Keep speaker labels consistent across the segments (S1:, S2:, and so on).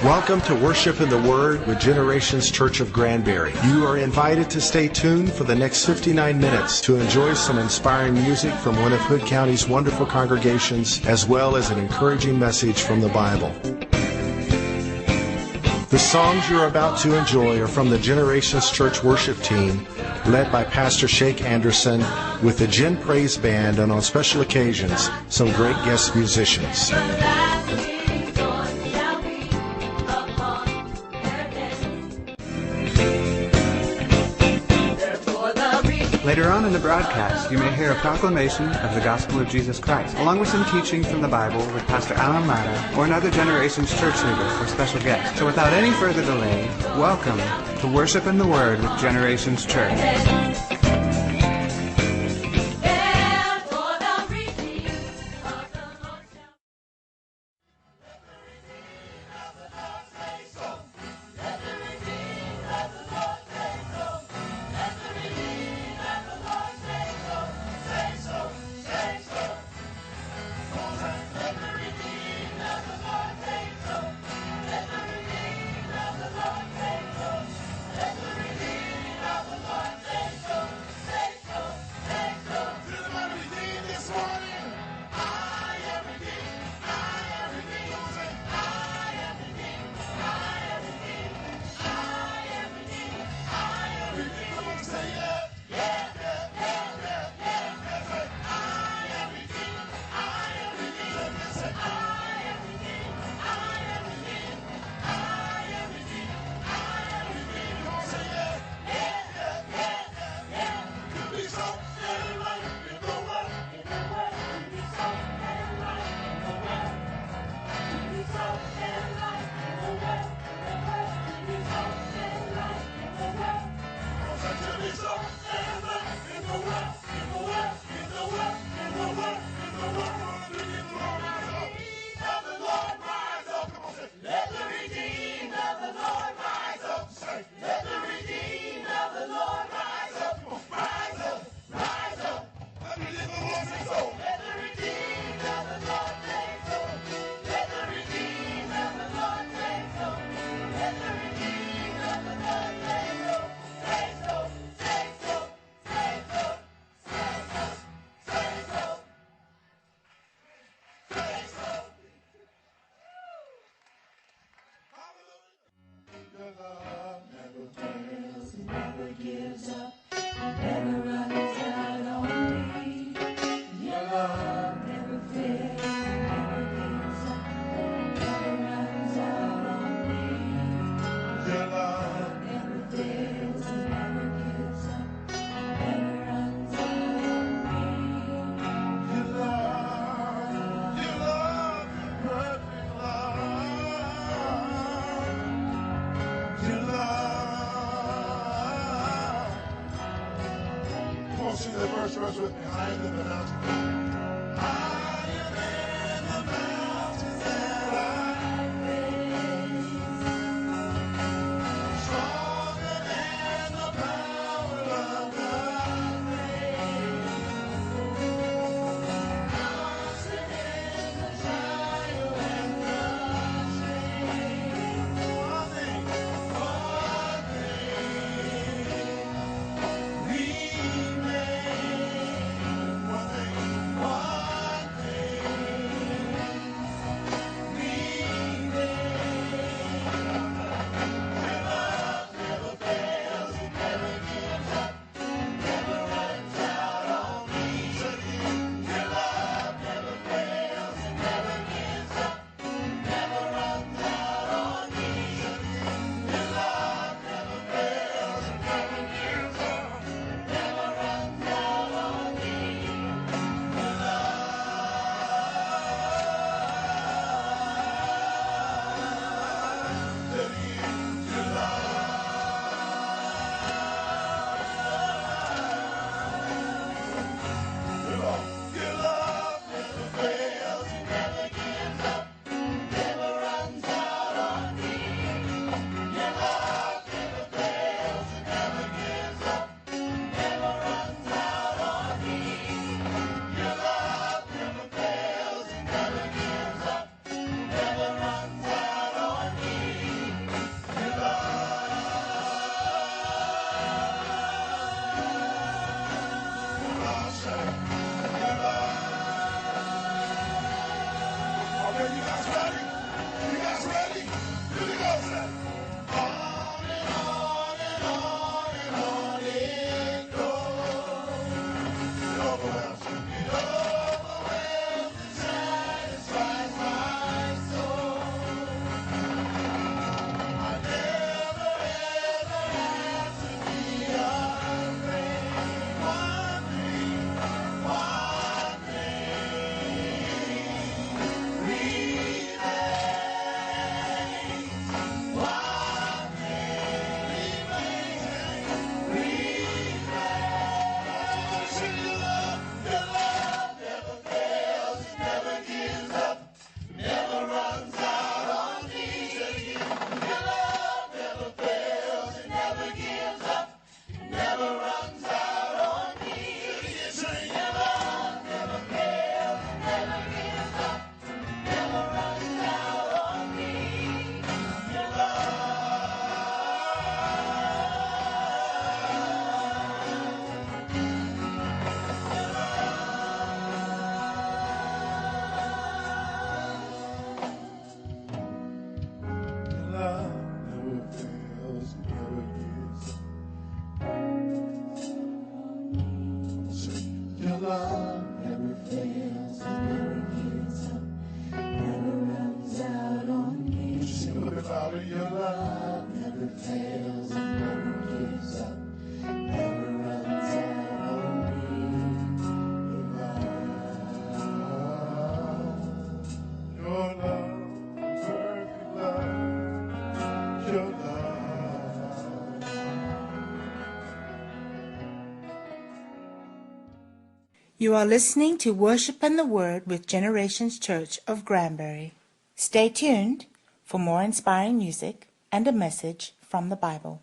S1: Welcome to Worship in the Word with Generations Church of Granbury. You are invited to stay tuned for the next 59 minutes to enjoy some inspiring music from one of Hood County's wonderful congregations, as well as an encouraging message from the Bible. The songs you're about to enjoy are from the Generations Church worship team, led by Pastor Shake Anderson, with the Gen Praise Band, and on special occasions, some great guest musicians.
S2: Later on in the broadcast, you may hear a proclamation of the gospel of Jesus Christ, along with some teaching from the Bible with Pastor Alan Latta or another Generations church leader or special guest. So without any further delay, welcome to Worship in the Word with Generations Church.
S3: Sing that verse with me. Higher than the mountains. Higher than the mountains that I face. Stronger than the power of the grave. Constant in the trial and the shame. One thing. Remain. One thing. love never fails, it never gives up, never runs out on me. Just sing a little bit louder. Your love never fails, it never gives up, never runs out on me. Your love, perfect love, your love.
S4: You are listening to Worship and the Word with Generations Church of Granbury. Stay tuned for more inspiring music and a message from the Bible.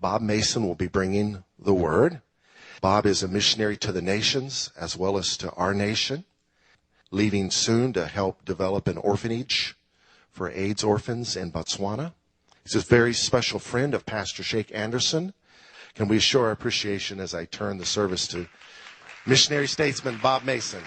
S1: Bob Mason will be bringing the word. Bob is a missionary to the nations as well as to our nation, leaving soon to help develop an orphanage for AIDS orphans in Botswana. He's a very special friend of Pastor Sheikh Anderson. Can we show our appreciation as I turn the service to missionary statesman Bob Mason?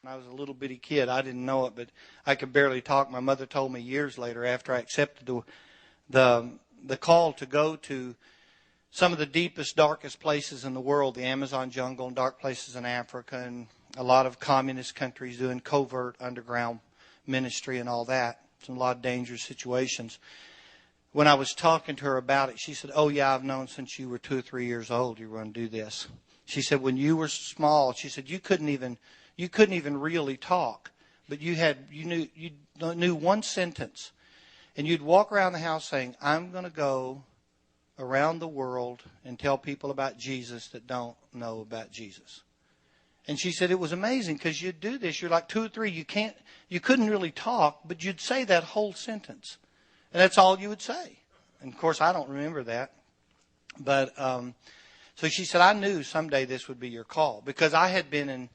S5: When I was a little bitty kid, I didn't know it, but I could barely talk. My mother told me years later, after I accepted the call to go to some of the deepest, darkest places in the world, the Amazon jungle and dark places in Africa, and a lot of communist countries doing covert underground ministry and all that. Some a lot of dangerous situations. When I was talking to her about it, she said, "Oh yeah, I've known since you were 2 or 3 years old you were going to do this." She said, "When you were small," she said, you couldn't even really talk, but you knew one sentence, and you'd walk around the house saying, "I'm going to go around the world and tell people about Jesus that don't know about Jesus." And she said it was amazing because you'd do this. You're like 2 or 3. You couldn't really talk, but you'd say that whole sentence, and that's all you would say. And of course, I don't remember that, but so she said, "I knew someday this would be your call," because I had been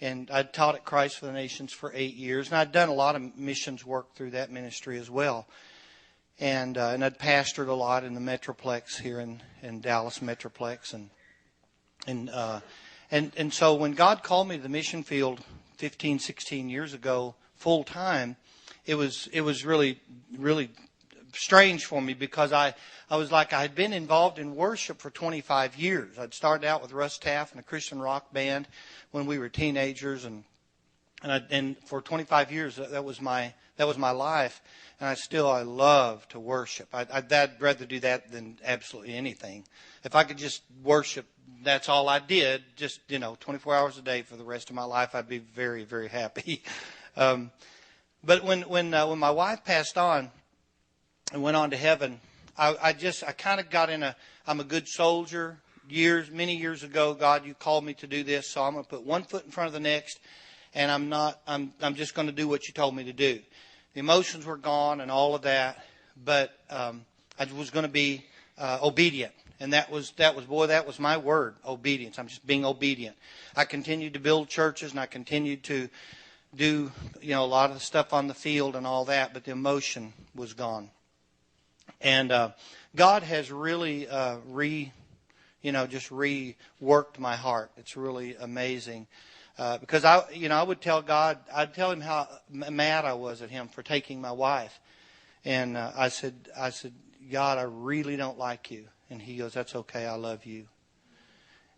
S5: and I'd taught at Christ for the Nations for 8 years, and I'd done a lot of missions work through that ministry as well. And I'd pastored a lot in the Metroplex here in Dallas Metroplex, and so when God called me to the mission field 15, 16 years ago, full time, it was really, really strange for me because I was like I had been involved in worship for 25 years. I'd started out with Russ Taff and a Christian rock band when we were teenagers, and for 25 years that was my life. And I love to worship. I'd rather do that than absolutely anything. If I could just worship, that's all I did, just 24 hours a day for the rest of my life, I'd be very, very happy. But when my wife passed on and went on to heaven, I kind of got I'm a good soldier. Many years ago, God, you called me to do this, so I'm going to put one foot in front of the next, and I'm just going to do what you told me to do. The emotions were gone and all of that, but I was going to be obedient. And that was my word, obedience. I'm just being obedient. I continued to build churches, and I continued to do, a lot of the stuff on the field and all that, but the emotion was gone. And God has really just reworked my heart. It's really amazing. Because I would tell God, I'd tell him how mad I was at him for taking my wife. And I said, God, I really don't like you. And he goes, that's okay, I love you.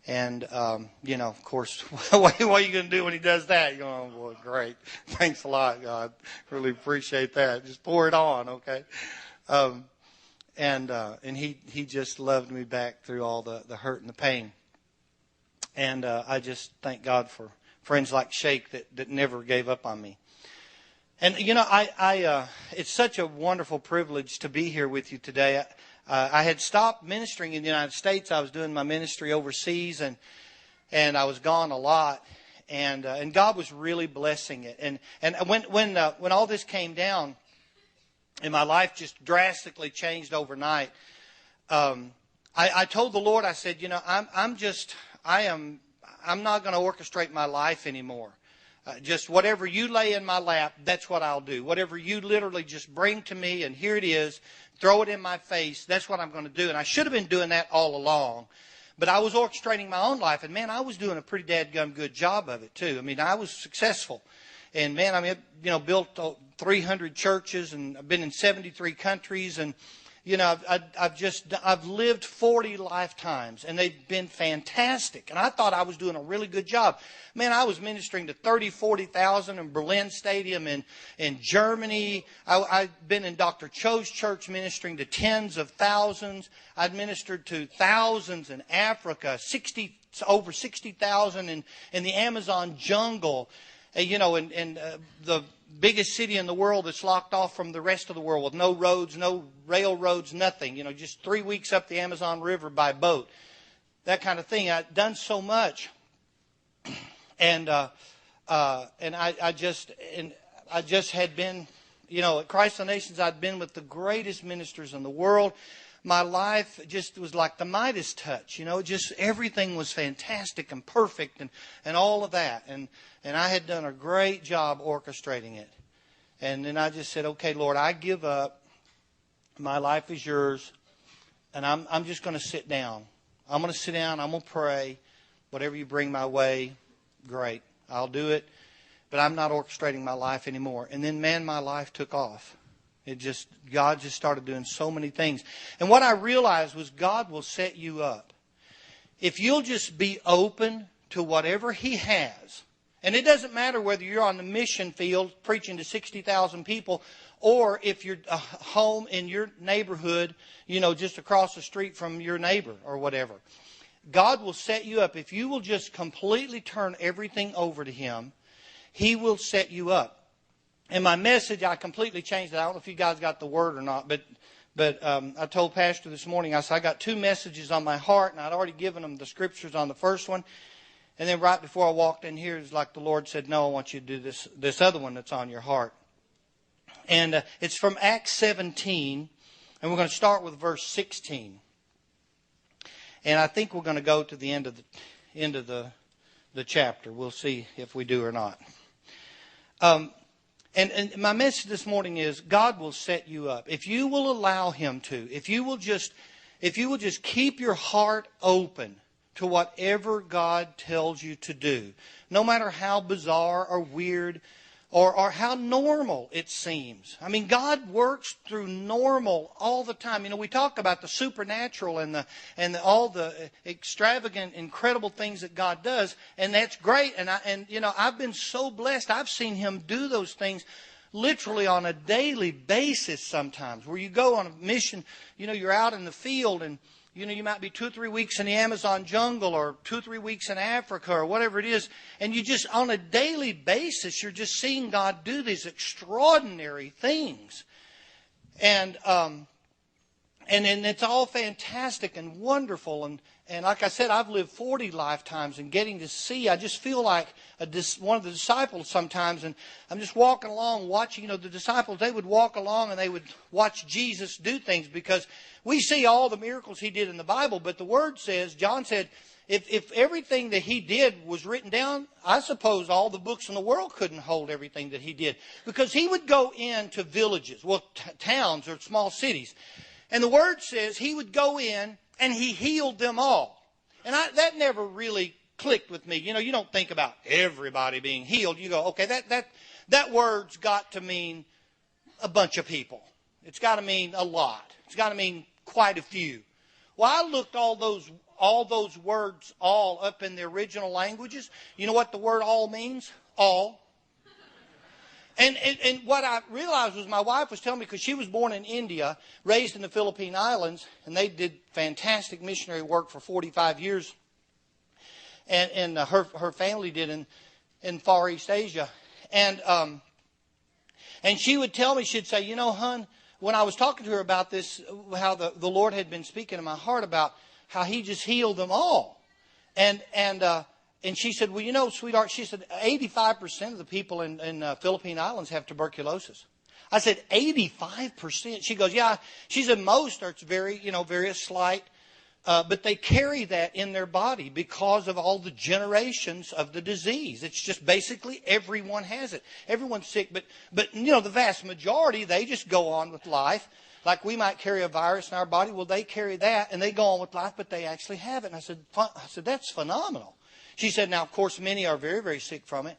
S5: And, of course, what are you going to do when he does that? You're going, oh, boy, great. Thanks a lot, God. Really appreciate that. Just pour it on, okay? And he just loved me back through all the hurt and the pain. And I just thank God for friends like Shake that never gave up on me. And, it's such a wonderful privilege to be here with you today. I had stopped ministering in the United States. I was doing my ministry overseas, and I was gone a lot. And God was really blessing it. And when all this came down, and my life just drastically changed overnight, I told the Lord, I said, I'm not going to orchestrate my life anymore. Just whatever you lay in my lap, that's what I'll do. Whatever you literally just bring to me, and here it is, throw it in my face, that's what I'm going to do. And I should have been doing that all along. But I was orchestrating my own life, and man, I was doing a pretty dadgum good job of it too. I mean, I was successful. And man, built 300 churches, and I've been in 73 countries, and I've lived 40 lifetimes, and they've been fantastic. And I thought I was doing a really good job. Man, I was ministering to 40,000 in Berlin Stadium in Germany. I've been in Dr. Cho's church ministering to tens of thousands. I'd ministered to thousands in Africa, over 60,000 in the Amazon jungle. The biggest city in the world that's locked off from the rest of the world with no roads, no railroads, nothing. Just 3 weeks up the Amazon River by boat. That kind of thing. I'd done so much. And I just had been, at Christ the Nations, I'd been with the greatest ministers in the world. My life just was like the Midas touch, just everything was fantastic and perfect and all of that. And I had done a great job orchestrating it. And then I just said, okay, Lord, I give up. My life is yours. And I'm just going to sit down. I'm going to sit down. I'm going to pray. Whatever you bring my way, great. I'll do it. But I'm not orchestrating my life anymore. And then, man, my life took off. God just started doing so many things. And what I realized was God will set you up. If you'll just be open to whatever He has. And it doesn't matter whether you're on the mission field preaching to 60,000 people, or if you're home in your neighborhood, just across the street from your neighbor or whatever. God will set you up. If you will just completely turn everything over to Him, He will set you up. And my message, I completely changed it. I don't know if you guys got the word or not, but I told Pastor this morning, I said, I got 2 messages on my heart, and I'd already given him the scriptures on the first one. And then right before I walked in here, it's like the Lord said, no, I want you to do this other one that's on your heart. And it's from Acts 17, and we're going to start with verse 16. And I think we're going to go to the end of the chapter. We'll see if we do or not. And my message this morning is God will set you up. If you will allow Him to, if you will just keep your heart open to whatever God tells you to do, no matter how bizarre or weird or how normal it seems. I mean, God works through normal all the time. We talk about the supernatural and all the extravagant, incredible things that God does, and that's great. And I've been so blessed. I've seen Him do those things literally on a daily basis sometimes, where you go on a mission, you're out in the field, and You might be 2 or 3 weeks in the Amazon jungle, or 2 or 3 weeks in Africa, or whatever it is. And you just, on a daily basis, you're just seeing God do these extraordinary things. And it's all fantastic and wonderful. And like I said, I've lived 40 lifetimes, and getting to see, I just feel like one of the disciples sometimes. And I'm just walking along watching, the disciples, they would walk along and they would watch Jesus do things, because we see all the miracles He did in the Bible. But the Word says, John said, if everything that He did was written down, I suppose all the books in the world couldn't hold everything that He did. Because He would go into villages, towns or small cities. And the Word says He would go in and He healed them all. And that never really clicked with me. You don't think about everybody being healed. You go, okay, that word's got to mean a bunch of people. It's got to mean a lot. It's got to mean quite a few. Well, I looked all those words all up in the original languages. You know what the word all means? All. And what I realized was, my wife was telling me, because she was born in India, raised in the Philippine Islands, and they did fantastic missionary work for 45 years. And her family did in Far East Asia. And she would tell me, she'd say, hon, when I was talking to her about this, how the Lord had been speaking in my heart about how He just healed them all. And she said, well, sweetheart, she said, 85% of the people in Philippine Islands have tuberculosis. I said, 85%? She goes, yeah. She said, most are, it's very slight. But they carry that in their body because of all the generations of the disease. It's just basically everyone has it. Everyone's sick, but the vast majority, they just go on with life. Like we might carry a virus in our body. Well, they carry that and they go on with life, but they actually have it. And I said, that's phenomenal. She said, now, of course, many are very, very sick from it.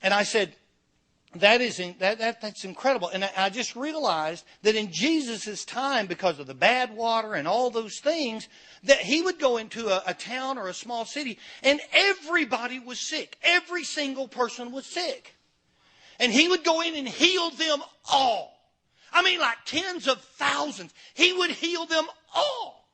S5: And I said, that's incredible. And I just realized that in Jesus' time, because of the bad water and all those things, that He would go into a town or a small city and everybody was sick. Every single person was sick. And He would go in and heal them all. I mean, like tens of thousands. He would heal them all.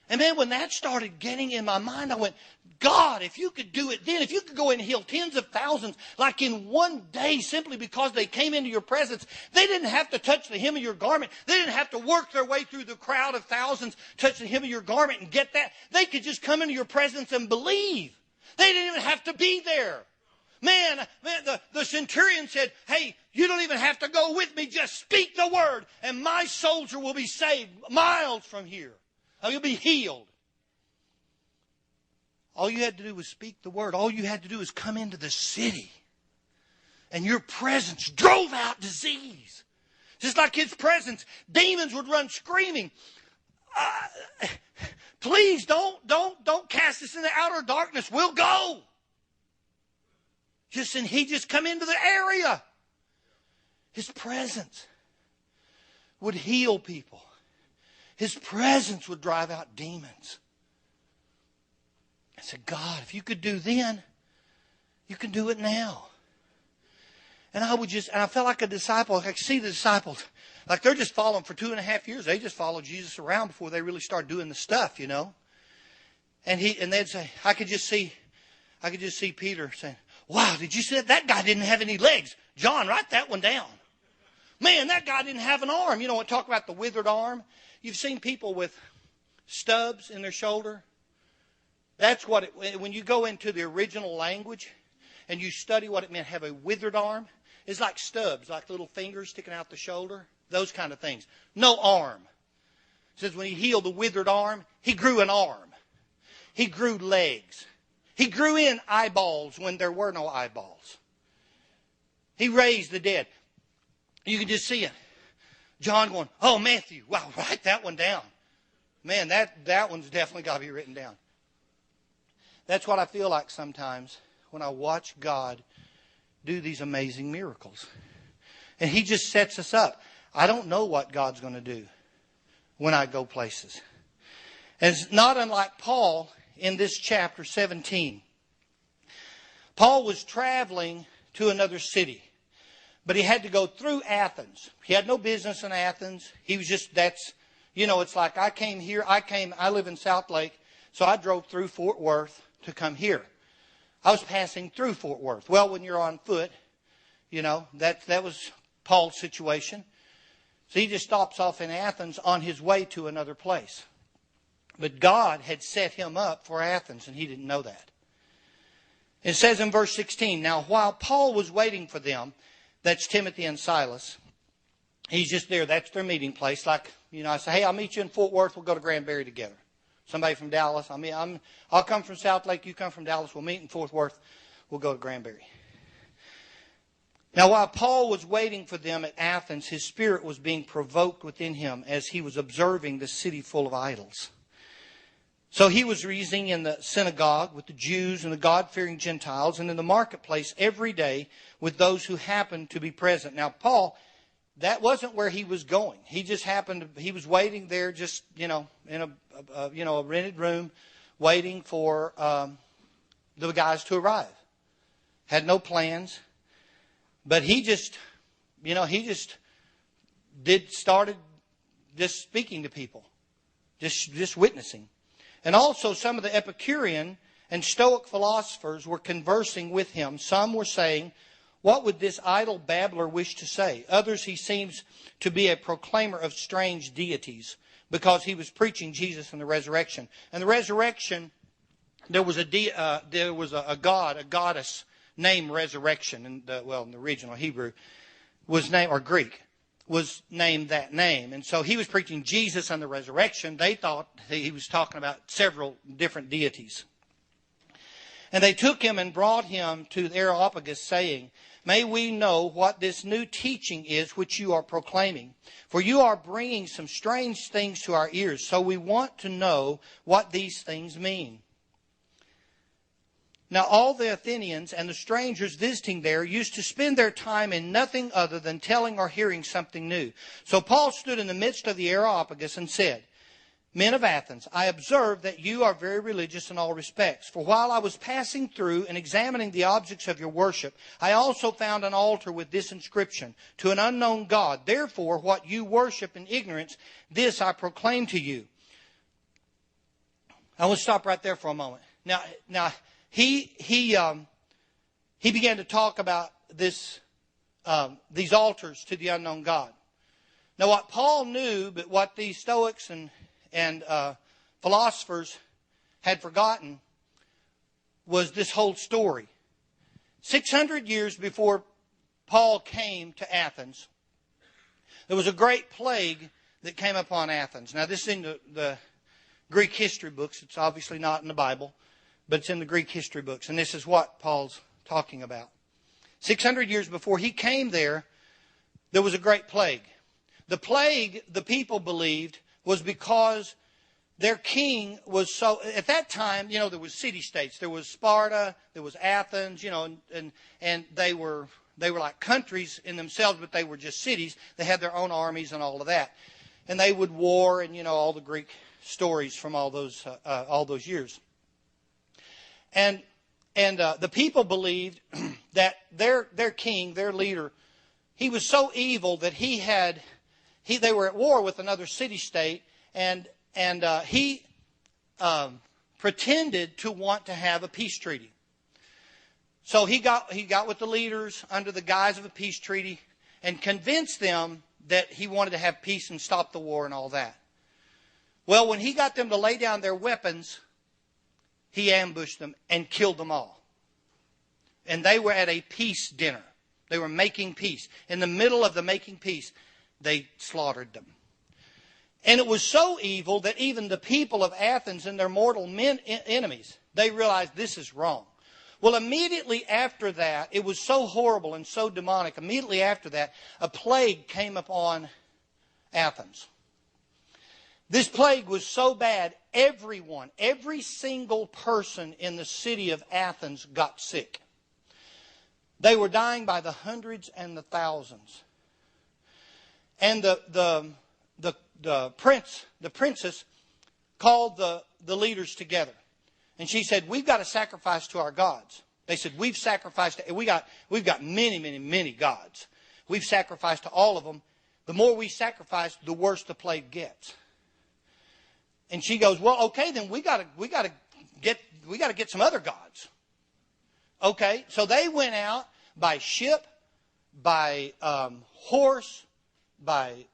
S5: And man, when that started getting in my mind, I went, God, if You could do it then, if You could go in and heal tens of thousands like in one day simply because they came into Your presence, they didn't have to touch the hem of Your garment. They didn't have to work their way through the crowd of thousands, touch the hem of Your garment and get that. They could just come into Your presence and believe. They didn't even have to be there. Man, the centurion said, hey, you don't even have to go with me. Just speak the word and my soldier will be saved miles from here. You'll be healed. All you had to do was speak the word. All you had to do was come into the city. And Your presence drove out disease. Just like His presence, demons would run screaming. Please don't cast us into outer darkness. We'll go. And He just come into the area. His presence would heal people. His presence would drive out demons. I said, God, if You could do then, You can do it now. And I felt like a disciple. I could see the disciples. Like they're just following for 2.5 years. They just followed Jesus around before they really started doing the stuff, And they'd say, I could just see Peter saying, wow, did you see that? That guy didn't have any legs. John, write that one down. Man, that guy didn't have an arm. Talk about the withered arm. You've seen people with stubs in their shoulder. That's what when you go into the original language and you study what it meant to have a withered arm, it's like stubs, like little fingers sticking out the shoulder, those kind of things. No arm. It says when He healed the withered arm, He grew an arm. He grew legs. He grew in eyeballs when there were no eyeballs. He raised the dead. You can just see it. John going, oh, Matthew, wow, write that one down. Man, that one's definitely got to be written down. That's what I feel like sometimes when I watch God do these amazing miracles. And He just sets us up. I don't know what God's going to do when I go places. And it's not unlike Paul in this chapter 17. Paul was traveling to another city, but he had to go through Athens. He had no business in Athens. He was just, You know, it's like I came here. I live in South Lake, so I drove through Fort Worth to come here. I was passing through Fort Worth. Well, when you're on foot, you know, that was Paul's situation. So he just stops off in Athens on his way to another place. But God had set him up for Athens, and he didn't know that. It says in verse 16, now while Paul was waiting for them, that's Timothy and Silas, he's just there. That's their meeting place. Like, you know, I say, hey, I'll meet you in Fort Worth. We'll go to Granbury together. Somebody from Dallas. I'll come from South Lake. You come from Dallas. We'll meet in Fort Worth. We'll go to Granbury. Now, while Paul was waiting for them at Athens, his spirit was being provoked within him as he was observing the city full of idols. So he was reasoning in the synagogue with the Jews and the God-fearing Gentiles, and in the marketplace every day with those who happened to be present. Now, Paul, that wasn't where he was going. He just he was waiting there just, you know, in a rented room, waiting for the guys to arrive. Had no plans. But he just started just speaking to people, just witnessing. And also some of the Epicurean and Stoic philosophers were conversing with him. Some were saying, what would this idle babbler wish to say? Others, he seems to be a proclaimer of strange deities because he was preaching Jesus and the resurrection. And the resurrection, there was a god, a goddess named Resurrection, in the original Hebrew was named, or Greek, was named that name. And so he was preaching Jesus and the resurrection. They thought he was talking about several different deities. And they took him and brought him to the Areopagus, saying, may we know what this new teaching is which you are proclaiming. For you are bringing some strange things to our ears, so we want to know what these things mean. Now all the Athenians and the strangers visiting there used to spend their time in nothing other than telling or hearing something new. So Paul stood in the midst of the Areopagus and said, men of Athens, I observe that you are very religious in all respects. For while I was passing through and examining the objects of your worship, I also found an altar with this inscription, to an unknown God. Therefore, what you worship in ignorance, this I proclaim to you. I will stop right there for a moment. Now, he began to talk about these altars to the unknown God. Now, what Paul knew, but what these Stoics and philosophers had forgotten, was this whole story. 600 years before Paul came to Athens, there was a great plague that came upon Athens. Now, this is in the Greek history books. It's obviously not in the Bible, but it's in the Greek history books. And this is what Paul's talking about. 600 years before he came there was a great plague. The plague, the people believed, was because their king was so... At that time, there was city-states. There was Sparta, there was Athens, and they were like countries in themselves, but they were just cities. They had their own armies and all of that. And they would war, and all the Greek stories from all those years. And the people believed that their king, their leader, he was so evil that they were at war with another city-state, and he pretended to want to have a peace treaty. So he got with the leaders under the guise of a peace treaty and convinced them that he wanted to have peace and stop the war and all that. Well, when he got them to lay down their weapons, he ambushed them and killed them all. And they were at a peace dinner. They were making peace. In the middle of the making peace, they slaughtered them. And it was so evil that even the people of Athens and their mortal enemies, they realized this is wrong. Well, immediately after that, it was so horrible and so demonic. Immediately after that, a plague came upon Athens. This plague was so bad, every single person in the city of Athens got sick. They were dying by the hundreds and the thousands. And the princess called the leaders together. And she said, we've got to sacrifice to our gods. They said, we've got many, many, many gods. We've sacrificed to all of them. The more we sacrifice, the worse the plague gets. And she goes, well, okay, then we gotta get some other gods. Okay, so they went out by ship, by horse, by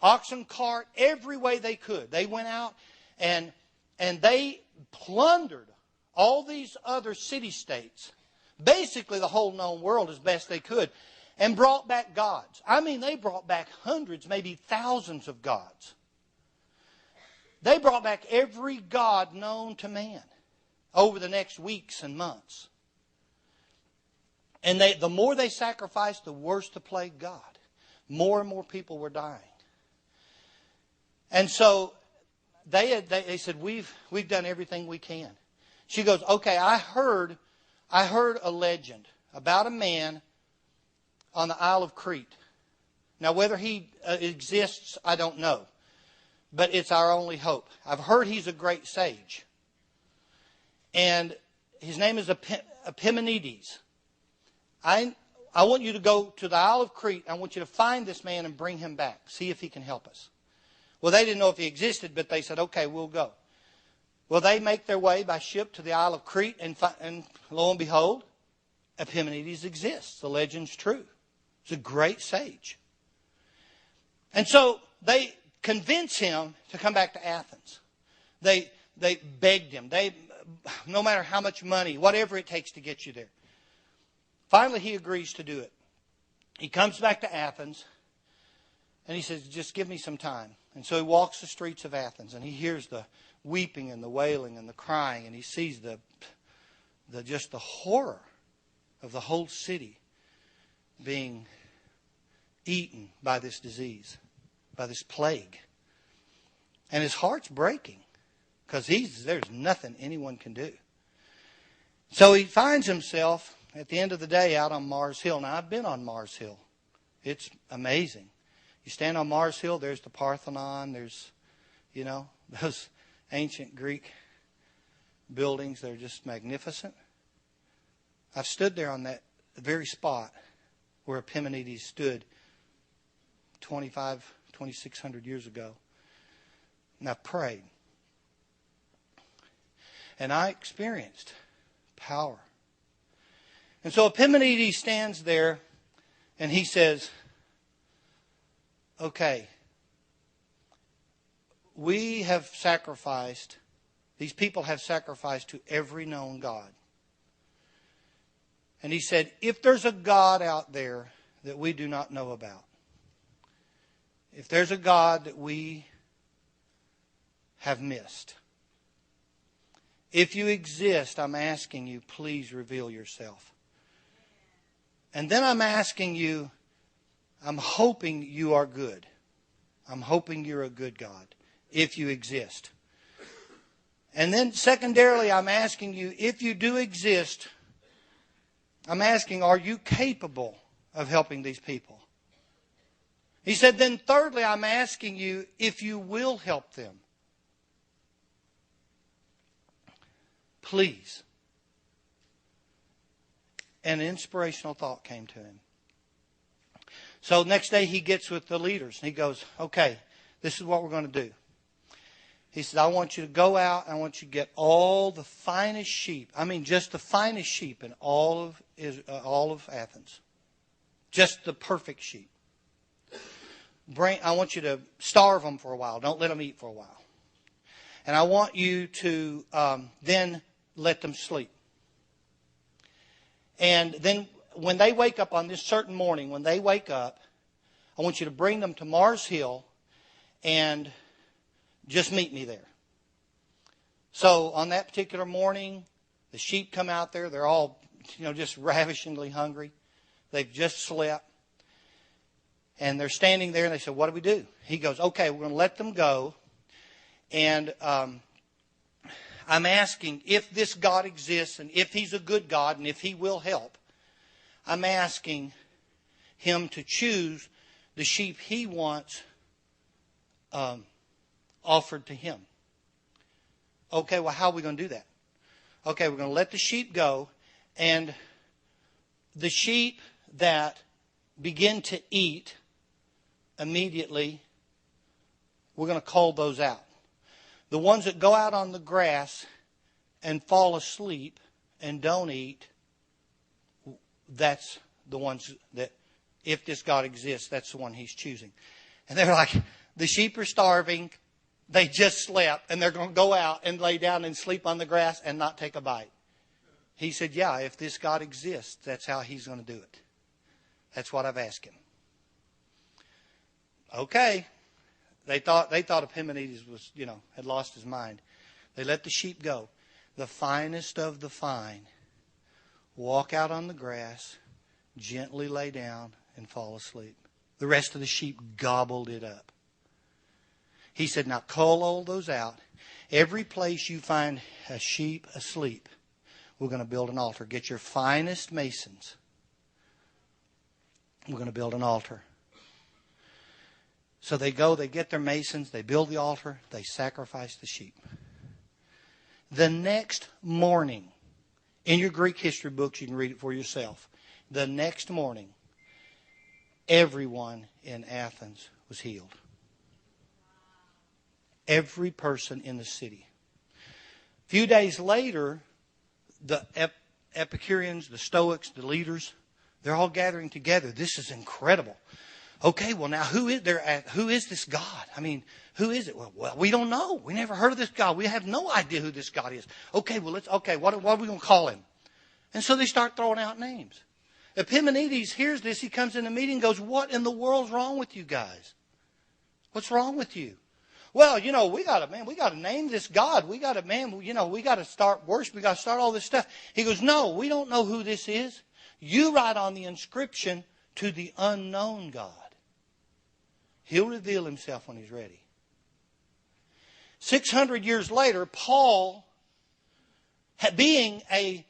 S5: oxen cart, every way they could. They went out and they plundered all these other city-states, basically the whole known world as best they could, and brought back gods. I mean, they brought back hundreds, maybe thousands of gods. They brought back every god known to man over the next weeks and months. And the more they sacrificed, the worse the plague got. More and more people were dying. And so they said, we've done everything we can. She goes, okay, I heard a legend about a man on the Isle of Crete. Now, whether he exists, I don't know. But it's our only hope. I've heard he's a great sage. And his name is Epimenides. I want you to go to the Isle of Crete. I want you to find this man and bring him back. See if he can help us. Well, they didn't know if he existed, but they said, okay, we'll go. Well, they make their way by ship to the Isle of Crete, and lo and behold, Epimenides exists. The legend's true. He's a great sage. And so they convince him to come back to Athens. They begged him. No matter how much money, whatever it takes to get you there. Finally, he agrees to do it. He comes back to Athens, and he says, just give me some time. And so he walks the streets of Athens, and he hears the weeping and the wailing and the crying, and he sees just the horror of the whole city being eaten by this disease, by this plague. And his heart's breaking because there's nothing anyone can do. So he finds himself at the end of the day out on Mars Hill. Now, I've been on Mars Hill. It's amazing. You stand on Mars Hill, there's the Parthenon, there's, those ancient Greek buildings. They're just magnificent. I've stood there on that very spot where Epimenides stood 2,600 years ago. And I prayed. And I experienced power. And so Epimenides stands there and he says, okay, we have sacrificed, these people have sacrificed to every known God. And he said, if there's a God out there that we do not know about, if there's a God that we have missed, if you exist, I'm asking you, please reveal yourself. And then I'm asking you, I'm hoping you are good. I'm hoping you're a good God, if you exist. And then secondarily, I'm asking you, if you do exist, I'm asking, are you capable of helping these people? He said, then thirdly, I'm asking you if you will help them. Please. An inspirational thought came to him. So next day he gets with the leaders and he goes, okay, this is what we're going to do. He said, I want you to go out and I want you to get all the finest sheep. I mean, just the finest sheep in all of Athens. Just the perfect sheep. I want you to starve them for a while. Don't let them eat for a while. And I want you to then let them sleep. And then when they wake up on this certain morning, when they wake up, I want you to bring them to Mars Hill and just meet me there. So on that particular morning, the sheep come out there. They're all, just ravishingly hungry. They've just slept. And they're standing there and they said, what do we do? He goes, okay, we're going to let them go. And I'm asking if this God exists and if he's a good God and if he will help. I'm asking him to choose the sheep he wants offered to him. Okay, well, how are we going to do that? Okay, we're going to let the sheep go. And the sheep that begin to eat immediately, we're going to call those out. The ones that go out on the grass and fall asleep and don't eat, that's the ones that, if this God exists, that's the one He's choosing. And they're like, the sheep are starving, they just slept, and they're going to go out and lay down and sleep on the grass and not take a bite. He said, yeah, if this God exists, that's how He's going to do it. That's what I've asked Him. Okay. They thought Epimenides was, had lost his mind. They let the sheep go. The finest of the fine walk out on the grass, gently lay down, and fall asleep. The rest of the sheep gobbled it up. He said, now cull all those out. Every place you find a sheep asleep, we're going to build an altar. Get your finest masons. We're going to build an altar. So they go, they get their masons, they build the altar, they sacrifice the sheep. The next morning, in your Greek history books, you can read it for yourself. The next morning, everyone in Athens was healed. Every person in the city. A few days later, the Epicureans, the Stoics, the leaders, they're all gathering together. This is incredible. Okay, well now who is this God? I mean, who is it? Well, we don't know. We never heard of this God. We have no idea who this God is. Okay, well what are we going to call Him? And so they start throwing out names. Epimenides hears this. He comes in the meeting and goes, what in the world's wrong with you guys? What's wrong with you? Well, we got to name this God. We got to start worship. We got to start all this stuff. He goes, no, we don't know who this is. You write on the inscription, to the unknown God. He'll reveal Himself when He's ready. 600 years later, Paul, having a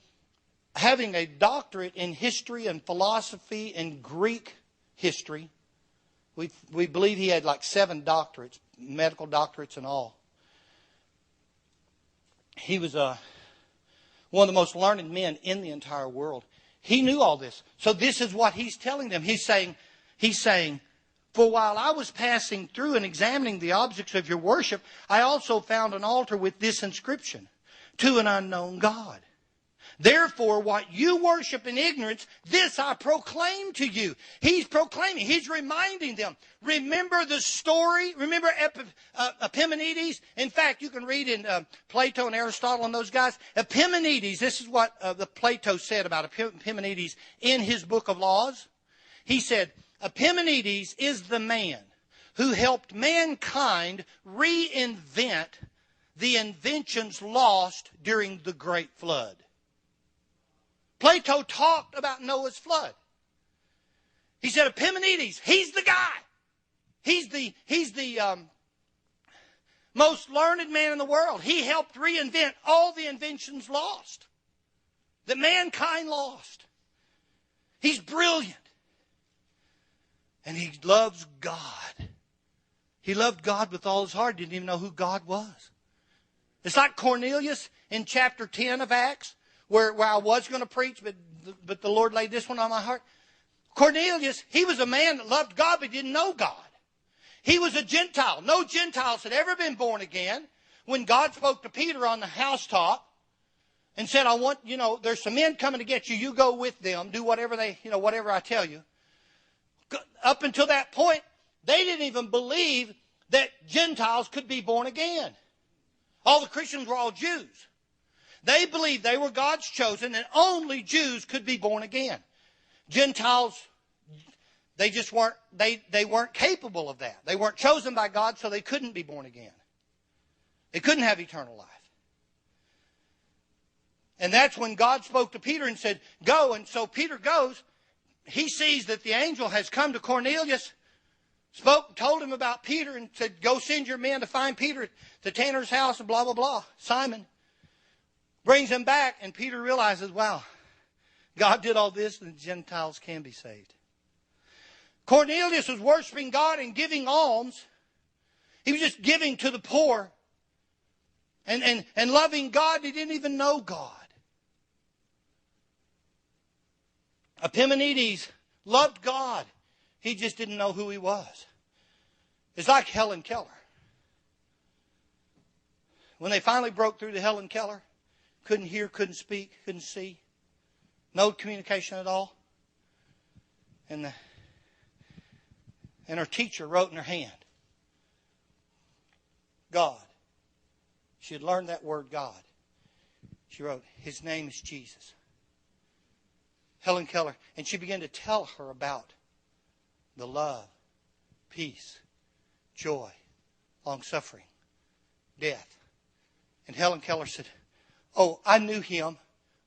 S5: doctorate in history and philosophy and Greek history, we believe he had like 7 doctorates, medical doctorates and all. He was one of the most learned men in the entire world. He knew all this. So this is what he's telling them. He's saying, for while I was passing through and examining the objects of your worship, I also found an altar with this inscription, to an unknown God. Therefore, what you worship in ignorance, this I proclaim to you. He's proclaiming. He's reminding them. Remember the story? Remember Epimenides? In fact, you can read in Plato and Aristotle and those guys. Epimenides, this is what the Plato said about Epimenides in his book of Laws. He said, Epimenides is the man who helped mankind reinvent the inventions lost during the Great Flood. Plato talked about Noah's flood. He said, Epimenides, he's the guy. He's the most learned man in the world. He helped reinvent all the inventions lost, that mankind lost. He's brilliant. And he loves God. He loved God with all his heart. Didn't even know who God was. It's like Cornelius in chapter 10 of Acts, where I was going to preach, but the Lord laid this one on my heart. Cornelius, he was a man that loved God but didn't know God. He was a Gentile. No Gentiles had ever been born again. When God spoke to Peter on the housetop and said, there's some men coming to get you. You go with them. Do whatever whatever I tell you. Up until that point, they didn't even believe that Gentiles could be born again. All the Christians were all Jews. They believed they were God's chosen and only Jews could be born again. Gentiles, they just weren't, they weren't capable of that. They weren't chosen by God, so they couldn't be born again. They couldn't have eternal life. And that's when God spoke to Peter and said, go. And so Peter goes. He sees that the angel has come to Cornelius, told him about Peter and said, go send your men to find Peter at the tanner's house and blah, blah, blah. Simon brings him back, and Peter realizes, wow, God did all this and the Gentiles can be saved. Cornelius was worshiping God and giving alms. He was just giving to the poor and loving God. He didn't even know God. Epimenides loved God. He just didn't know who he was. It's like Helen Keller. When they finally broke through to Helen Keller, couldn't hear, couldn't speak, couldn't see, no communication at all. And her teacher wrote in her hand, God. She had learned that word, God. She wrote, His name is Jesus. Helen Keller. And she began to tell her about the love, peace, joy, long-suffering, death. And Helen Keller said, oh, I knew Him.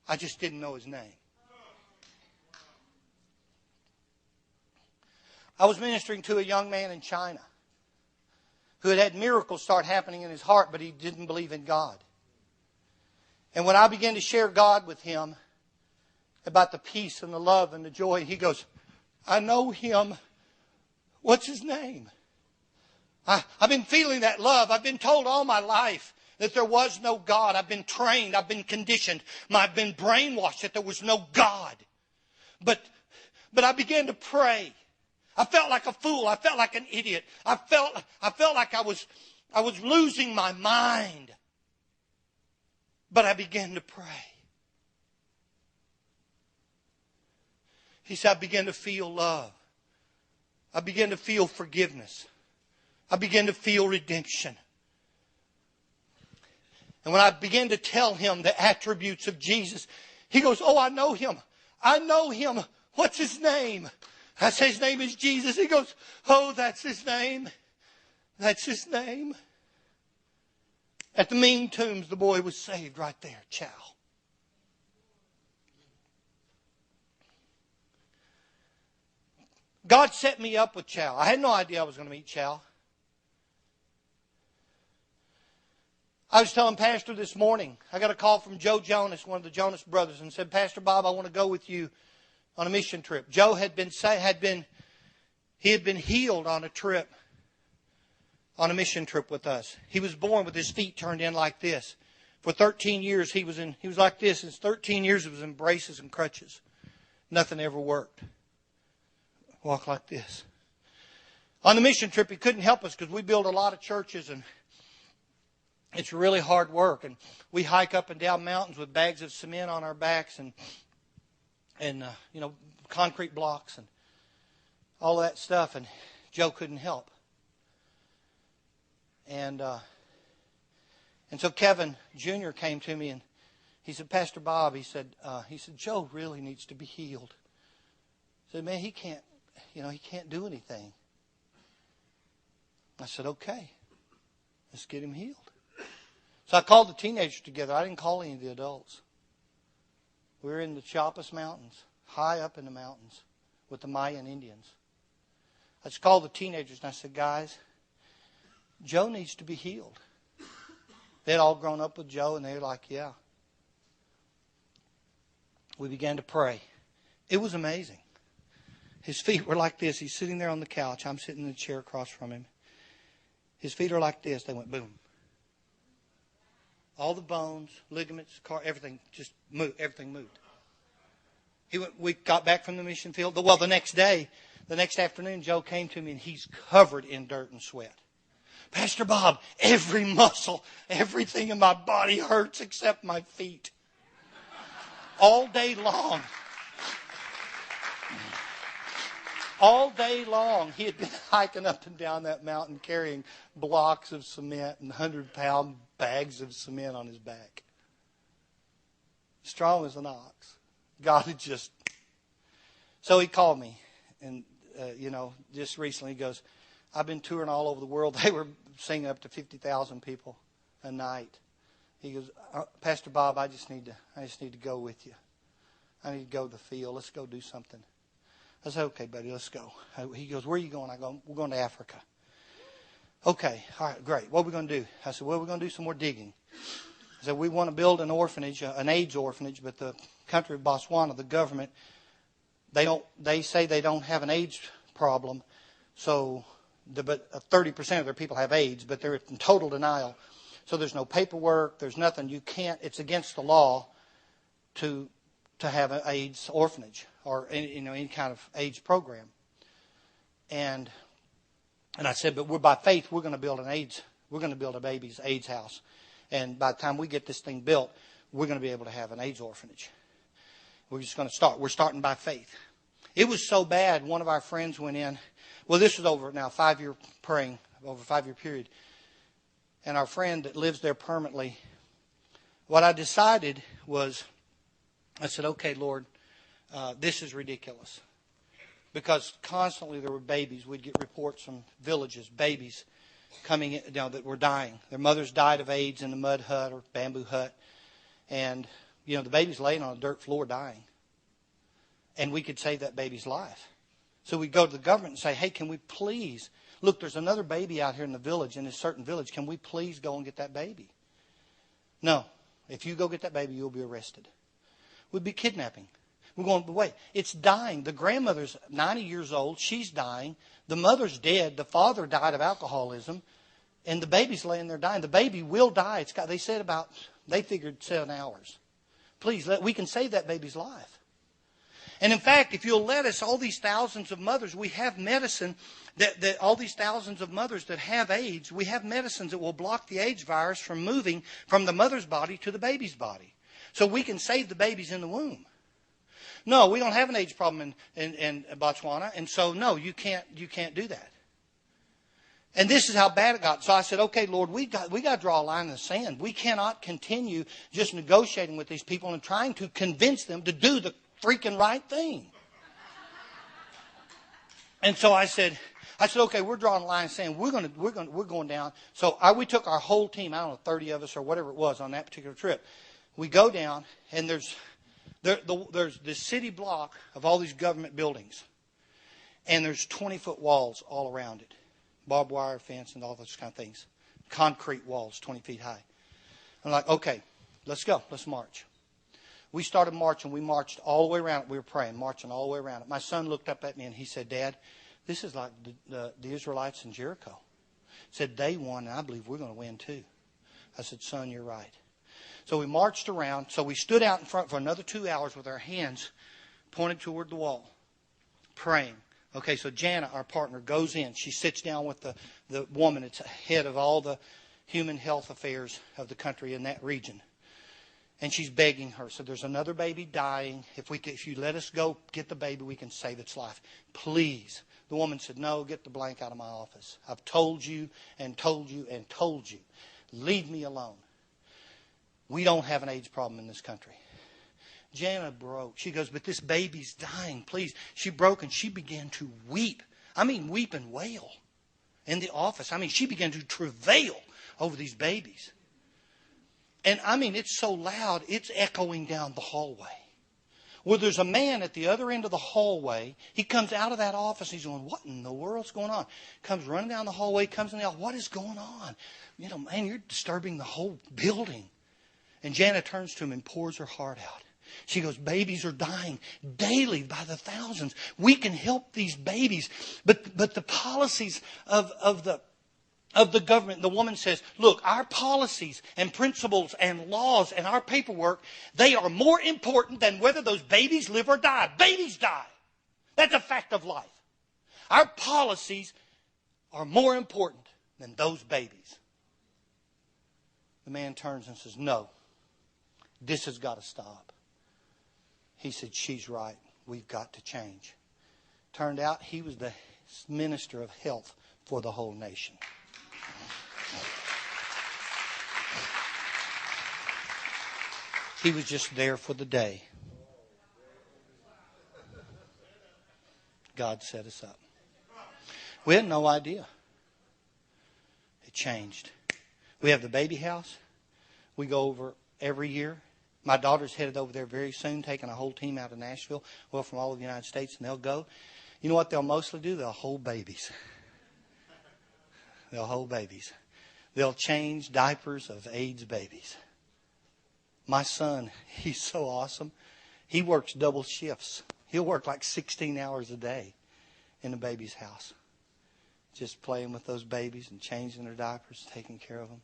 S5: I just didn't know His name. I was ministering to a young man in China who had miracles start happening in his heart, but he didn't believe in God. And when I began to share God with him about the peace and the love and the joy, he goes, I know Him. What's His name? I've been feeling that love. I've been told all my life that there was no God. I've been trained. I've been conditioned. I've been brainwashed that there was no God. But I began to pray. I felt like a fool. I felt like an idiot. I felt like I was losing my mind. But I began to pray. He said, I began to feel love. I began to feel forgiveness. I began to feel redemption. And when I began to tell him the attributes of Jesus, he goes, oh, I know Him. I know Him. What's His name? I say His name is Jesus. He goes, oh, that's His name. That's His name. At the Ming tombs, the boy was saved right there. Chow. God set me up with Chow. I had no idea I was going to meet Chow. I was telling Pastor this morning, I got a call from Joe Jonas, one of the Jonas brothers, and said, Pastor Bob, I want to go with you on a mission trip. Joe had been healed on a trip, on a mission trip with us. He was born with his feet turned in like this. For 13 years he was like this. In 13 years he was in braces and crutches. Nothing ever worked. Walk like this. On the mission trip he couldn't help us because we build a lot of churches and it's really hard work. And we hike up and down mountains with bags of cement on our backs and concrete blocks and all that stuff. And Joe couldn't help. And so Kevin Jr. came to me and he said, Pastor Bob, he said, Joe really needs to be healed. I said, man, he can't do anything. I said, okay, let's get him healed. So I called the teenagers together. I didn't call any of the adults. We were in the Chiapas Mountains, high up in the mountains with the Mayan Indians. I just called the teenagers and I said, guys, Joe needs to be healed. They'd all grown up with Joe and they were like, yeah. We began to pray. It was amazing. His feet were like this. He's sitting there on the couch. I'm sitting in the chair across from him. His feet are like this. They went boom. All the bones, ligaments, everything just moved. Everything moved. We got back from the mission field. Well, the next afternoon, Joe came to me and he's covered in dirt and sweat. Pastor Bob, every muscle, everything in my body hurts except my feet. All day long. All day long, he had been hiking up and down that mountain carrying blocks of cement and 100-pound bags of cement on his back. Strong as an ox. God had just... So he called me and, just recently he goes, I've been touring all over the world. They were singing up to 50,000 people a night. He goes, Pastor Bob, I just need to go with you. I need to go to the field. Let's go do something. I said, okay, buddy, let's go. He goes, where are you going? I go, we're going to Africa. Okay, all right, great. What are we going to do? I said, well, we're going to do some more digging. I said, we want to build an orphanage, an AIDS orphanage, but the country of Botswana, the government, they say they don't have an AIDS problem, but 30% of their people have AIDS, but they're in total denial. So there's no paperwork, there's nothing. You can't, it's against the law to have an AIDS orphanage or any kind of AIDS program. And I said, but by faith we're going to build a baby's AIDS house. And by the time we get this thing built, we're going to be able to have an AIDS orphanage. We're just going to start. We're starting by faith. It was so bad, one of our friends went in. Well, this was over now, 5-year praying, over a 5-year period. And our friend that lives there permanently, what I decided was, I said, okay, Lord, this is ridiculous. Because constantly there were babies. We'd get reports from villages, babies coming in, that were dying. Their mothers died of AIDS in the mud hut or bamboo hut. And, the baby's laying on a dirt floor dying. And we could save that baby's life. So we'd go to the government and say, hey, can we please, look, there's another baby out here in the village, in this certain village. Can we please go and get that baby? No. If you go get that baby, you'll be arrested. We'd be kidnapping. We're going, wait, it's dying. The grandmother's 90 years old. She's dying. The mother's dead. The father died of alcoholism. And the baby's laying there dying. The baby will die. They figured 7 hours. Please, we can save that baby's life. And in fact, if you'll let us, all these thousands of mothers, we have medicine that all these thousands of mothers that have AIDS, we have medicines that will block the AIDS virus from moving from the mother's body to the baby's body. So we can save the babies in the womb. No, we don't have an AIDS problem in Botswana, and so no, you can't do that. And this is how bad it got. So I said, okay, Lord, we got to draw a line in the sand. We cannot continue just negotiating with these people and trying to convince them to do the freaking right thing. And so I said, okay, we're drawing a line in the sand. We're going down. So we took our whole team, I don't know, 30 of us or whatever it was on that particular trip. We go down, and there's this city block of all these government buildings. And there's 20-foot walls all around it. Barbed wire fence and all those kind of things. Concrete walls, 20 feet high. I'm like, okay, let's go. Let's march. We started marching. We marched all the way around it. We were praying, marching all the way around it. My son looked up at me and he said, Dad, this is like the Israelites in Jericho. He said, they won, and I believe we're going to win too. I said, son, you're right. So we marched around. So we stood out in front for another 2 hours with our hands pointed toward the wall, praying. Okay, so Jana, our partner, goes in. She sits down with the woman that's head of all the human health affairs of the country in that region. And she's begging her. So there's another baby dying. If you let us go get the baby, we can save its life. Please. The woman said, no, get the blank out of my office. I've told you and told you and told you. Leave me alone. We don't have an AIDS problem in this country. Jana broke. She goes, but this baby's dying, please. She broke and she began to weep. I mean, weep and wail in the office. I mean, she began to travail over these babies. And I mean, it's so loud, it's echoing down the hallway. Well, there's a man at the other end of the hallway. He comes out of that office. He's going, what in the world's going on? Comes running down the hallway, comes in the office. What is going on? Man, you're disturbing the whole building. And Jana turns to him and pours her heart out. She goes, babies are dying daily by the thousands. We can help these babies. But the policies of the government, the woman says, look, our policies and principles and laws and our paperwork, they are more important than whether those babies live or die. Babies die. That's a fact of life. Our policies are more important than those babies. The man turns and says, no, this has got to stop. He said, she's right. We've got to change. Turned out he was the minister of health for the whole nation. He was just there for the day. God set us up. We had no idea. It changed. We have the baby house. We go over every year. My daughter's headed over there very soon, taking a whole team out of Nashville, well, from all of the United States, and they'll go. You know what they'll mostly do? They'll hold babies. They'll hold babies. They'll change diapers of AIDS babies. My son, he's so awesome. He works double shifts. He'll work like 16 hours a day in the baby's house. Just playing with those babies and changing their diapers, taking care of them.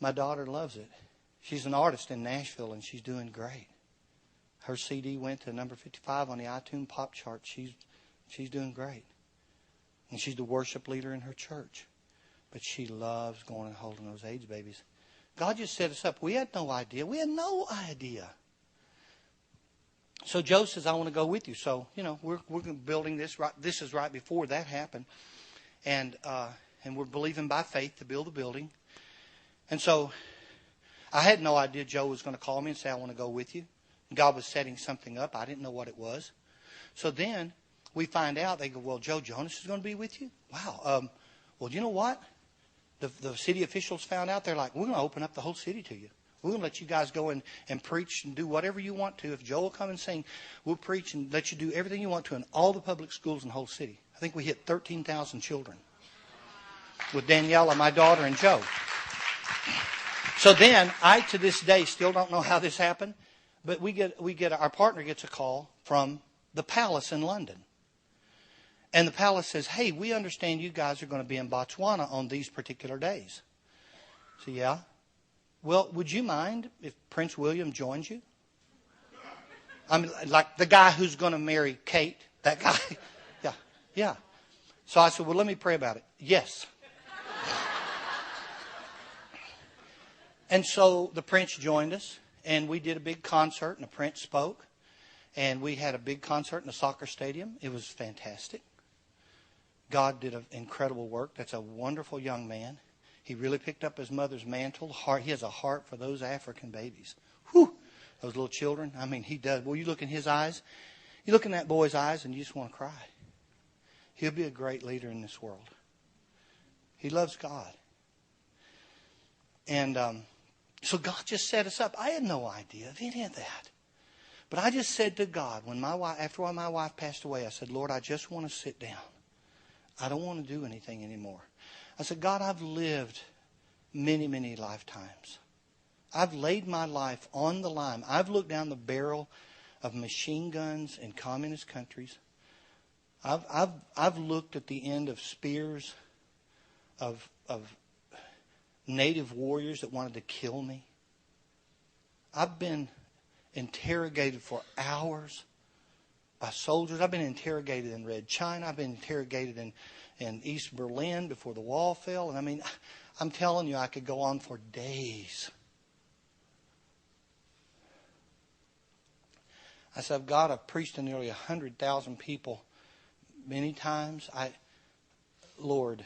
S5: My daughter loves it. She's an artist in Nashville, and she's doing great. Her CD went to number 55 on the iTunes pop chart. She's doing great. And she's the worship leader in her church. But she loves going and holding those AIDS babies. God just set us up. We had no idea. We had no idea. So Joe says, I want to go with you. So, we're building this. Right, this is right before that happened. And we're believing by faith to build the building. And so I had no idea Joe was going to call me and say, I want to go with you. God was setting something up. I didn't know what it was. So then we find out, they go, well, Joe Jonas is going to be with you? Wow. Well, you know what? The city officials found out. They're like, we're going to open up the whole city to you. We're going to let you guys go and preach and do whatever you want to. If Joe will come and sing, we'll preach and let you do everything you want to in all the public schools in the whole city. I think we hit 13,000 children with Daniela, my daughter, and Joe. So then, I to this day still don't know how this happened, but our partner gets a call from the Palace in London. And the Palace says, hey, we understand you guys are going to be in Botswana on these particular days. So, yeah. Well, would you mind if Prince William joins you? I mean, like the guy who's going to marry Kate, that guy. Yeah. So I said, well, let me pray about it. Yes. And so the Prince joined us, and we did a big concert, and the Prince spoke. And we had a big concert in the soccer stadium. It was fantastic. God did an incredible work. That's a wonderful young man. He really picked up his mother's mantle. He has a heart for those African babies. Whew, those little children. I mean, he does. Well, you look in his eyes. You look in that boy's eyes and you just want to cry. He'll be a great leader in this world. He loves God. And so God just set us up. I had no idea of any of that. But I just said to God, after my wife passed away, I said, Lord, I just want to sit down. I don't want to do anything anymore. I said, God, I've lived many, many lifetimes. I've laid my life on the line. I've looked down the barrel of machine guns in communist countries. I've looked at the end of spears of native warriors that wanted to kill me. I've been interrogated for hours by soldiers. I've been interrogated in Red China. I've been interrogated in East Berlin before the wall fell. And I mean, I'm telling you, I could go on for days. I said, God, I've preached to nearly 100,000 people many times. Lord,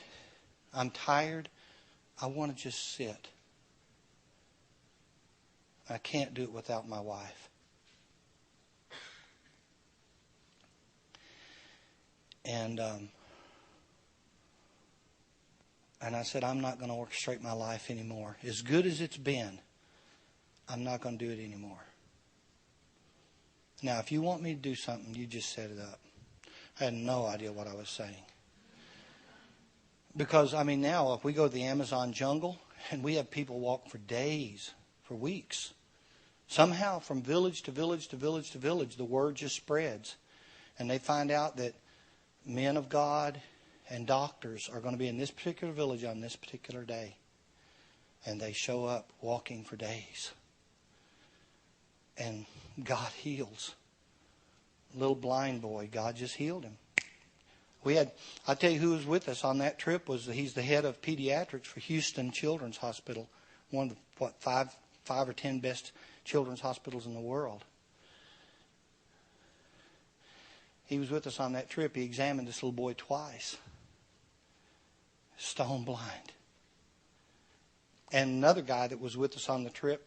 S5: I'm tired. I want to just sit. I can't do it without my wife. And I said, I'm not going to orchestrate my life anymore. As good as it's been, I'm not going to do it anymore. Now, if you want me to do something, you just set it up. I had no idea what I was saying. Because, I mean, now if we go to the Amazon jungle and we have people walk for days, for weeks, somehow from village to village to village to village, the word just spreads. And they find out that men of God and doctors are going to be in this particular village on this particular day. And they show up walking for days. And God heals. Little blind boy, God just healed him. I'll tell you who was with us on that trip. He's the head of pediatrics for Houston Children's Hospital. One of the, five or 10 best children's hospitals in the world. He was with us on that trip. He examined this little boy twice. Stone blind. And another guy that was with us on the trip,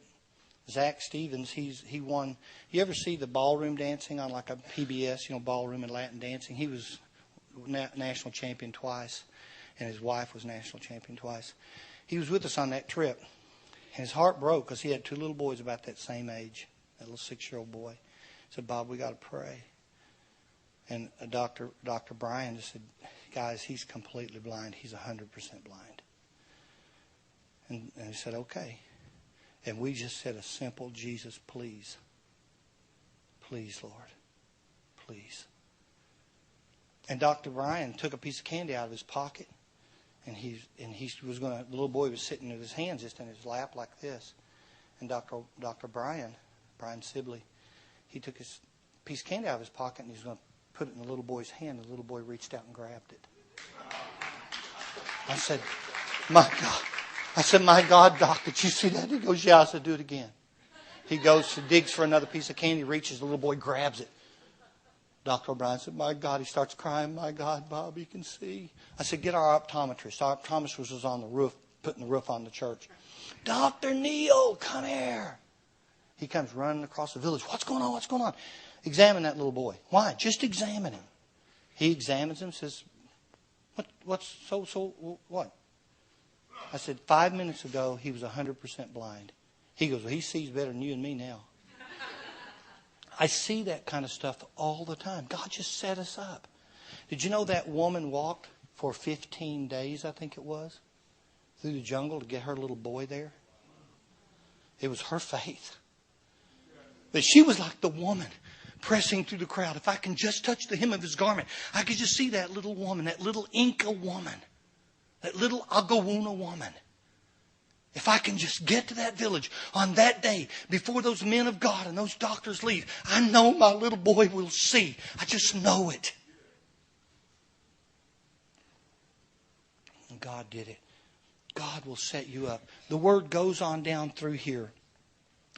S5: Zach Stevens, he won. You ever see the ballroom dancing on like a PBS, ballroom and Latin dancing? He was national champion twice, and his wife was national champion twice. He was with us on that trip, and his heart broke because he had two little boys about that same age, that little 6-year-old boy. He said, Bob, we got to pray. And Dr. Brian just said, guys, he's completely blind. He's 100% blind. And he said, okay. And we just said a simple, Jesus, please. Please, Lord. Please. And Dr. Brian took a piece of candy out of his pocket. And he was going to, the little boy was sitting with his hands just in his lap like this. And Dr. Brian Sibley, he took his piece of candy out of his pocket and he was going to put it in the little boy's hand. The little boy reached out and grabbed it. I said, My God. I said, my God, Doc, did you see that? He goes, yeah. I said, do it again. He goes, digs for another piece of candy, reaches, the little boy grabs it. Dr. O'Brien said, my God, he starts crying. My God, Bob, you can see. I said, get our optometrist. Our optometrist was on the roof, putting the roof on the church. Dr. Neal, come here. He comes running across the village. What's going on? What's going on? Examine that little boy. Why? Just examine him. He examines him, says, what? I said, 5 minutes ago, he was 100% blind. He goes, well, he sees better than you and me now. I see that kind of stuff all the time. God just set us up. Did you know that woman walked for 15 days, I think it was, through the jungle to get her little boy there? It was her faith. That she was like the woman pressing through the crowd. If I can just touch the hem of his garment, I could just see that little woman, that little Inca woman, that little Agawuna woman. If I can just get to that village on that day before those men of God and those doctors leave, I know my little boy will see. I just know it. And God did it. God will set you up. The word goes on down through here.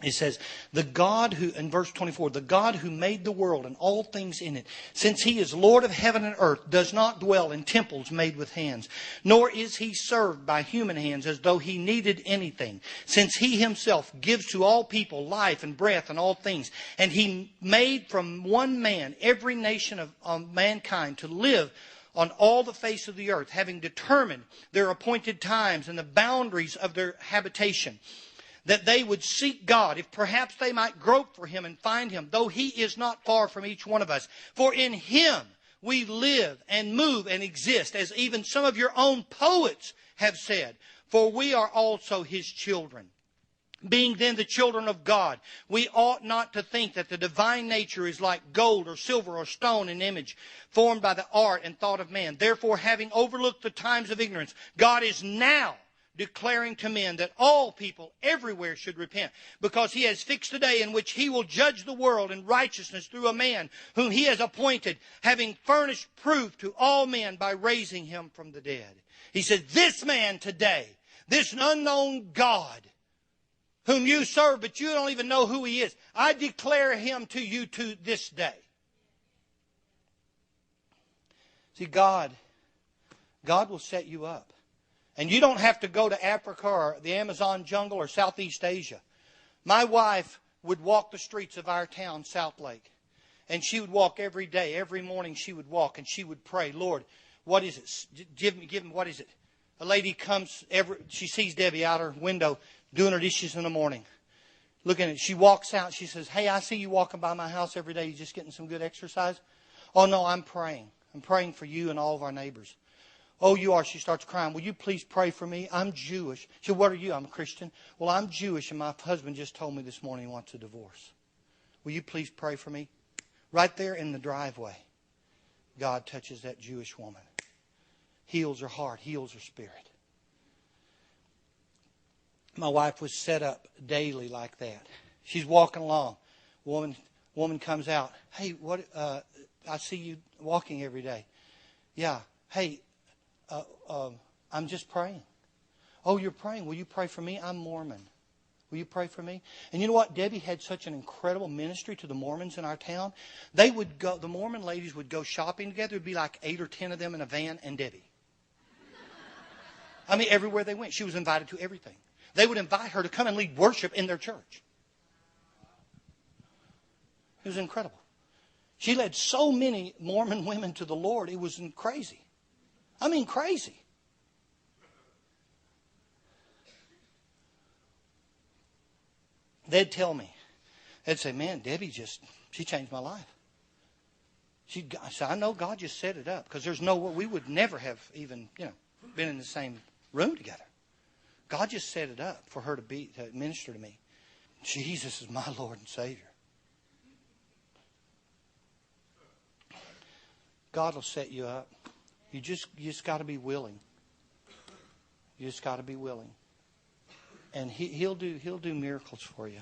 S5: It says, the God who, in verse 24, the God who made the world and all things in it, since He is Lord of heaven and earth, does not dwell in temples made with hands, nor is He served by human hands as though He needed anything, since He Himself gives to all people life and breath and all things. And He made from one man every nation of mankind to live on all the face of the earth, having determined their appointed times and the boundaries of their habitation, that they would seek God, if perhaps they might grope for Him and find Him, though He is not far from each one of us. For in Him we live and move and exist, as even some of your own poets have said. For we are also His children. Being then the children of God, we ought not to think that the divine nature is like gold or silver or stone in image, formed by the art and thought of man. Therefore, having overlooked the times of ignorance, God is now declaring to men that all people everywhere should repent, because He has fixed a day in which He will judge the world in righteousness through a man whom He has appointed, having furnished proof to all men by raising Him from the dead. He said, this man today, this unknown God whom you serve, but you don't even know who He is, I declare Him to you to this day. See, God will set you up. And you don't have to go to Africa or the Amazon jungle or Southeast Asia. My wife would walk the streets of our town, South Lake. And she would walk every day. Every morning she would walk and she would pray, Lord, what is it? Give me, what is it? A lady comes, she sees Debbie out her window doing her dishes in the morning. Looking at it. She walks out. She says, hey, I see you walking by my house every day. You just getting some good exercise? Oh, no, I'm praying. I'm praying for you and all of our neighbors. Oh, you are. She starts crying. Will you please pray for me? I'm Jewish. She said, what are you? I'm a Christian. Well, I'm Jewish, and my husband just told me this morning he wants a divorce. Will you please pray for me? Right there in the driveway, God touches that Jewish woman. Heals her heart. Heals her spirit. My wife was set up daily like that. She's walking along. Woman comes out. Hey, what? I see you walking every day. Yeah. Hey, I'm just praying. Oh, you're praying. Will you pray for me? I'm Mormon. Will you pray for me? And you know what? Debbie had such an incredible ministry to the Mormons in our town. They would go. The Mormon ladies would go shopping together. It would be like 8 or 10 of them in a van and Debbie. I mean, everywhere they went, she was invited to everything. They would invite her to come and lead worship in their church. It was incredible. She led so many Mormon women to the Lord. It was crazy. I mean, crazy. They'd tell me. They'd say, man, Debbie she changed my life. I said, I know God just set it up. Because there's we would never have even, been in the same room together. God just set it up for her to minister to me. Jesus is my Lord and Savior. God will set you up. You just got to be willing. You just got to be willing. And He'll do miracles for you.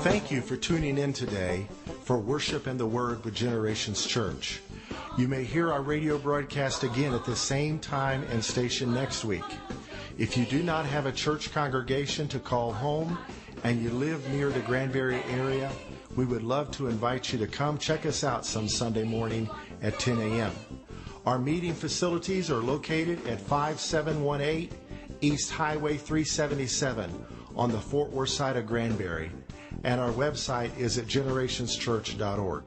S1: Thank you for tuning in today for Worship and the Word with Generations Church. You may hear our radio broadcast again at the same time and station next week. If you do not have a church congregation to call home and you live near the Granbury area, we would love to invite you to come check us out some Sunday morning at 10 a.m. Our meeting facilities are located at 5718 East Highway 377 on the Fort Worth side of Granbury, and our website is at generationschurch.org.